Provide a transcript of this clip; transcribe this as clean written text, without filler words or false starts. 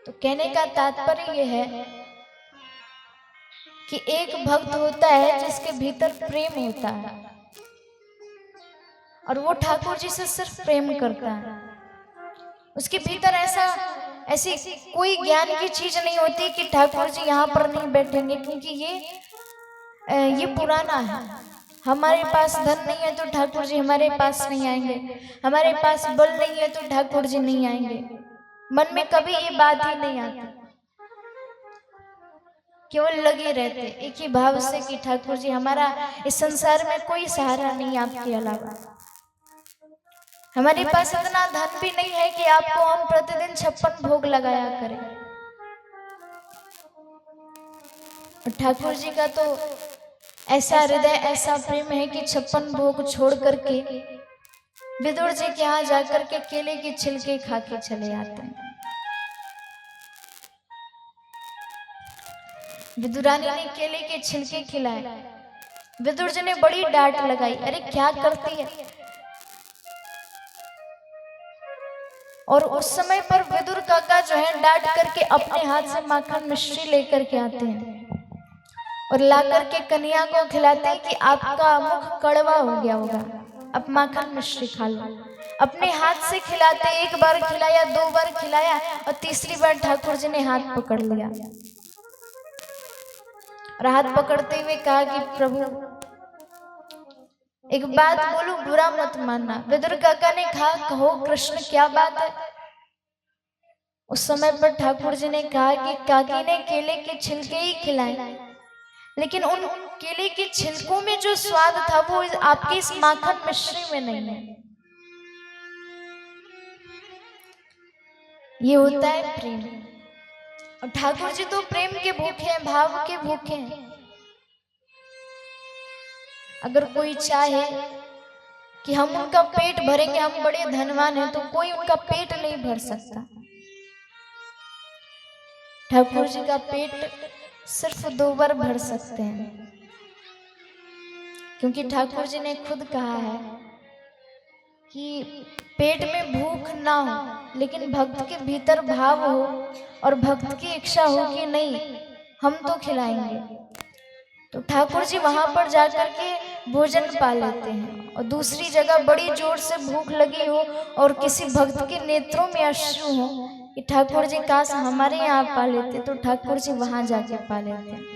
तो कहने का तात्पर्य यह है कि एक भक्त होता है जिसके भीतर प्रेम होता है और वो ठाकुर जी से सिर्फ प्रेम करता है। उसके भीतर ऐसी कोई ज्ञान की चीज नहीं होती कि ठाकुर जी यहाँ पर नहीं बैठेंगे, क्योंकि ये पुराना है। हमारे पास धन नहीं है तो ठाकुर जी हमारे पास नहीं आएंगे, हमारे पास बल नहीं है तो ठाकुर जी नहीं आएंगे। मन में कभी ये बात ही नहीं आती, केवल लगे रहते एक ही भाव से कि ठाकुर जी हमारा इस संसार में कोई सहारा नहीं आपके अलावा। हमारे पास इतना धन भी नहीं है कि आपको हम प्रतिदिन 56 भोग लगाया करें। ठाकुर जी का तो ऐसा हृदय, ऐसा प्रेम है कि 56 भोग छोड़ करके विदुर जी के यहाँ जाकर के केले के छिलके खा के चले आते हैं। विदुरानी ने केले के छिलके खिलाए, विदुर जी ने बड़ी डांट लगाई, अरे क्या करती है। और उस समय पर विदुर काका जो है डांट करके अपने हाथ से माखन मिश्री लेकर के आते हैं और ला करके कन्या को खिलाते हैं कि आपका मुख कड़वा हो गया होगा, अब माखन मिश्री खा लो। अपने हाथ से खिलाते, एक बार खिलाया, 2 बार खिलाया और तीसरी बार ठाकुर जी ने हाथ पकड़ लिया और हाथ पकड़ते हुए कहा कि प्रभु एक बात बोलूं, बुरा मत मानना। विदुर काका ने कहा कहो कृष्ण क्या बात है। उस समय पर ठाकुर जी ने कहा कि काकी ने केले के छिलके ही खिलाए, लेकिन उन केले के छिलकों में जो स्वाद था वो आपके इस माखन मिश्री में नहीं है। ये होता है प्रेम। और ठाकुर जी तो प्रेम के भूखे हैं, भाव के भूखे हैं। अगर कोई चाहे कि हम उनका पेट भरेंगे, हम बड़े धनवान हैं, तो कोई उनका पेट नहीं भर सकता। ठाकुर जी का पेट सिर्फ 2 बार भर सकते हैं, क्योंकि ठाकुर जी ने खुद कहा है कि पेट में भूख ना हो लेकिन भक्त के भीतर भाव हो और भक्त की इच्छा हो कि नहीं हम तो खिलाएंगे, तो ठाकुर जी वहां पर जाकर के भोजन पा लेते हैं। और दूसरी जगह बड़ी जोर से भूख लगी हो और किसी भक्त के नेत्रों में अश्रु हो कि ठाकुर जी काश हमारे यहाँ पा लेते, तो ठाकुर जी वहां जाके पा लेते हैं।